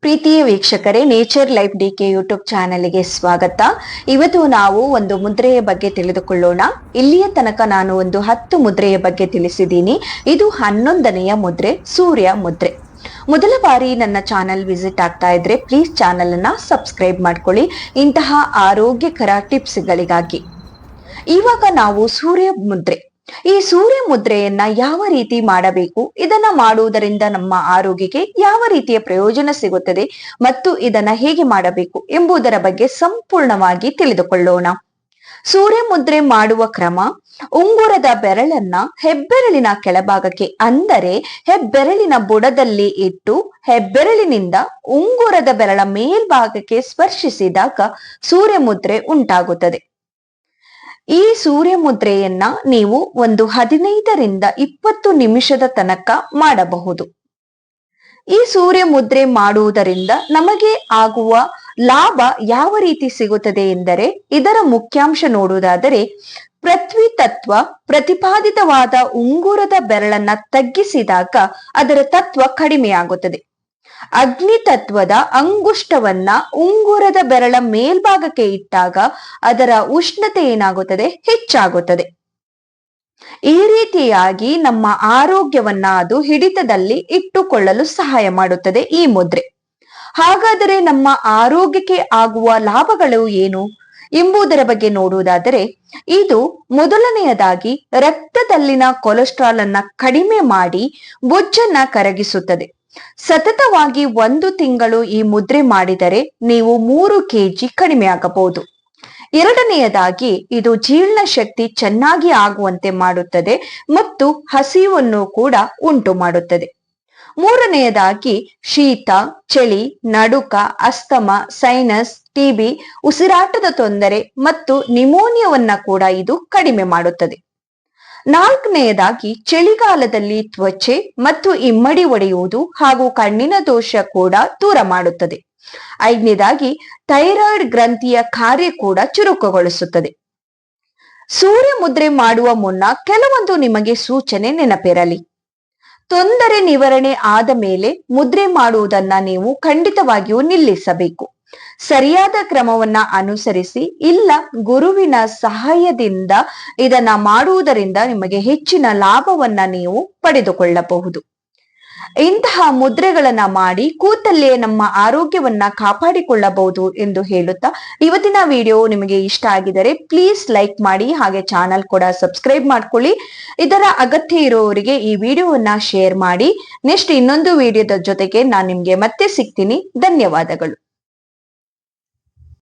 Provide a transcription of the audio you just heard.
ಪ್ರೀತಿಯ ವೀಕ್ಷಕರೇ, nature life DK YouTube ಚಾನೆಲ್ಗೆ ಸ್ವಾಗತ. ಇವತ್ತು ನಾವು ಒಂದು ಮುದ್ರೆಯ ಬಗ್ಗೆ ತಿಳಿದುಕೊಳ್ಳೋಣ. ಇಲ್ಲಿಯ ತನಕ ನಾನು ಒಂದು 10 ಮುದ್ರೆಯ ಬಗ್ಗೆ ತಿಳಿಸಿದ್ದೀನಿ. ಇದು 11ನೆಯ ಮುದ್ರೆ, ಸೂರ್ಯ ಮುದ್ರೆ. ಮೊದಲ ಬಾರಿ ನನ್ನ ಚಾನೆಲ್ ವಿಸಿಟ್ ಆಗ್ತಾ ಇದ್ರೆ ಪ್ಲೀಸ್ ಚಾನೆಲ್ ಅನ್ನ ಸಬ್ಸ್ಕ್ರೈಬ್ ಮಾಡ್ಕೊಳ್ಳಿ, ಇಂತಹ ಆರೋಗ್ಯಕರ ಟಿಪ್ಸ್ಗಳಿಗಾಗಿ. ಇವಾಗ ನಾವು ಸೂರ್ಯ ಮುದ್ರೆ, ಈ ಸೂರ್ಯ ಮುದ್ರೆಯನ್ನ ಯಾವ ರೀತಿ ಮಾಡಬೇಕು, ಇದನ್ನ ಮಾಡುವುದರಿಂದ ನಮ್ಮ ಆರೋಗ್ಯಕ್ಕೆ ಯಾವ ರೀತಿಯ ಪ್ರಯೋಜನ ಸಿಗುತ್ತದೆ ಮತ್ತು ಇದನ್ನ ಹೇಗೆ ಮಾಡಬೇಕು ಎಂಬುದರ ಬಗ್ಗೆ ಸಂಪೂರ್ಣವಾಗಿ ತಿಳಿದುಕೊಳ್ಳೋಣ. ಸೂರ್ಯ ಮುದ್ರೆ ಮಾಡುವ ಕ್ರಮ: ಉಂಗುರದ ಬೆರಳನ್ನ ಹೆಬ್ಬೆರಳಿನ ಕೆಳಭಾಗಕ್ಕೆ, ಅಂದರೆ ಹೆಬ್ಬೆರಳಿನ ಬುಡದಲ್ಲಿ ಇಟ್ಟು ಹೆಬ್ಬೆರಳಿನಿಂದ ಉಂಗುರದ ಬೆರಳ ಮೇಲ್ಭಾಗಕ್ಕೆ ಸ್ಪರ್ಶಿಸಿದಾಗ ಸೂರ್ಯ ಮುದ್ರೆ ಉಂಟಾಗುತ್ತದೆ. ಈ ಸೂರ್ಯ ಮುದ್ರೆಯನ್ನ ನೀವು ಒಂದು 15ರಿಂದ 20 ನಿಮಿಷದ ತನಕ ಮಾಡಬಹುದು. ಈ ಸೂರ್ಯ ಮುದ್ರೆ ಮಾಡುವುದರಿಂದ ನಮಗೆ ಆಗುವ ಲಾಭ ಯಾವ ರೀತಿ ಸಿಗುತ್ತದೆ ಎಂದರೆ, ಇದರ ಮುಖ್ಯಾಂಶ ನೋಡುವುದಾದರೆ, ಪೃಥ್ವಿ ತತ್ವ ಪ್ರತಿಪಾದಿತವಾದ ಉಂಗುರದ ಬೆರಳನ್ನ ತಗ್ಗಿಸಿದಾಗ ಅದರ ತತ್ವ ಕಡಿಮೆಯಾಗುತ್ತದೆ. ಅಗ್ನಿ ತತ್ವದ ಅಂಗುಷ್ಟವನ್ನ ಉಂಗುರದ ಬೆರಳ ಮೇಲ್ಭಾಗಕ್ಕೆ ಇಟ್ಟಾಗ ಅದರ ಉಷ್ಣತೆ ಏನಾಗುತ್ತದೆ, ಹೆಚ್ಚಾಗುತ್ತದೆ. ಈ ರೀತಿಯಾಗಿ ನಮ್ಮ ಆರೋಗ್ಯವನ್ನ ಅದು ಹಿಡಿತದಲ್ಲಿ ಇಟ್ಟುಕೊಳ್ಳಲು ಸಹಾಯ ಮಾಡುತ್ತದೆ ಈ ಮುದ್ರೆ. ಹಾಗಾದರೆ ನಮ್ಮ ಆರೋಗ್ಯಕ್ಕೆ ಆಗುವ ಲಾಭಗಳು ಏನು ಎಂಬುದರ ಬಗ್ಗೆ ನೋಡುವುದಾದರೆ, ಇದು ಮೊದಲನೆಯದಾಗಿ ರಕ್ತದಲ್ಲಿನ ಕೊಲೆಸ್ಟ್ರಾಲ್ ಅನ್ನ ಕಡಿಮೆ ಮಾಡಿ ಬೊಜ್ಜನ್ನ ಕರಗಿಸುತ್ತದೆ. ಸತತವಾಗಿ 1 ತಿಂಗಳು ಈ ಮುದ್ರೆ ಮಾಡಿದರೆ ನೀವು 3 kg ಕಡಿಮೆ ಆಗಬಹುದು. ಎರಡನೆಯದಾಗಿ ಇದು ಜೀರ್ಣ ಶಕ್ತಿ ಚೆನ್ನಾಗಿ ಆಗುವಂತೆ ಮಾಡುತ್ತದೆ ಮತ್ತು ಹಸಿವನ್ನು ಕೂಡ ಉಂಟು ಮಾಡುತ್ತದೆ. ಮೂರನೆಯದಾಗಿ ಶೀತ, ಚಳಿ, ನಡುಕ, ಅಸ್ತಮ, ಸೈನಸ್, ಟಿಬಿ, ಉಸಿರಾಟದ ತೊಂದರೆ ಮತ್ತು ನಿಮೋನಿಯಾವನ್ನ ಕೂಡ ಇದು ಕಡಿಮೆ ಮಾಡುತ್ತದೆ. ನಾಲ್ಕನೆಯದಾಗಿ ಚಳಿಗಾಲದಲ್ಲಿ ತ್ವಚೆ ಮತ್ತು ಇಮ್ಮಡಿ ಒಡೆಯುವುದು ಹಾಗೂ ಕಣ್ಣಿನ ದೋಷ ಕೂಡ ದೂರ ಮಾಡುತ್ತದೆ. ಐದನೇದಾಗಿ ಥೈರಾಯ್ಡ್ ಗ್ರಂಥಿಯ ಕಾರ್ಯ ಕೂಡ ಚುರುಕುಗೊಳಿಸುತ್ತದೆ. ಸೂರ್ಯ ಮುದ್ರೆ ಮಾಡುವ ಮುನ್ನ ಕೆಲವೊಂದು ನಿಮಗೆ ಸೂಚನೆ ನೆನಪಿರಲಿ. ತೊಂದರೆ ನಿವಾರಣೆ ಆದ ಮೇಲೆ ಮುದ್ರೆ ಮಾಡುವುದನ್ನ ನೀವು ಖಂಡಿತವಾಗಿಯೂ ನಿಲ್ಲಿಸಬೇಕು. ಸರಿಯಾದ ಕ್ರಮವನ್ನ ಅನುಸರಿಸಿ, ಇಲ್ಲ ಗುರುವಿನ ಸಹಾಯದಿಂದ ಇದನ್ನ ಮಾಡುವುದರಿಂದ ನಿಮಗೆ ಹೆಚ್ಚಿನ ಲಾಭವನ್ನ ನೀವು ಪಡೆದುಕೊಳ್ಳಬಹುದು. ಇಂತಹ ಮುದ್ರೆಗಳನ್ನ ಮಾಡಿ ಕೂತಲ್ಲೇ ನಮ್ಮ ಆರೋಗ್ಯವನ್ನ ಕಾಪಾಡಿಕೊಳ್ಳಬಹುದು ಎಂದು ಹೇಳುತ್ತಾ, ಇವತ್ತಿನ ವಿಡಿಯೋ ನಿಮಗೆ ಇಷ್ಟ ಆಗಿದರೆ ಪ್ಲೀಸ್ ಲೈಕ್ ಮಾಡಿ, ಹಾಗೆ ಚಾನಲ್ ಕೂಡ ಸಬ್ಸ್ಕ್ರೈಬ್ ಮಾಡ್ಕೊಳ್ಳಿ. ಇದರ ಅಗತ್ಯ ಇರುವವರಿಗೆ ಈ ವಿಡಿಯೋವನ್ನ ಶೇರ್ ಮಾಡಿ. ನೆಕ್ಸ್ಟ್ ಇನ್ನೊಂದು ವಿಡಿಯೋದ ಜೊತೆಗೆ ನಾನು ನಿಮ್ಗೆ ಮತ್ತೆ ಸಿಗ್ತೀನಿ. ಧನ್ಯವಾದಗಳು.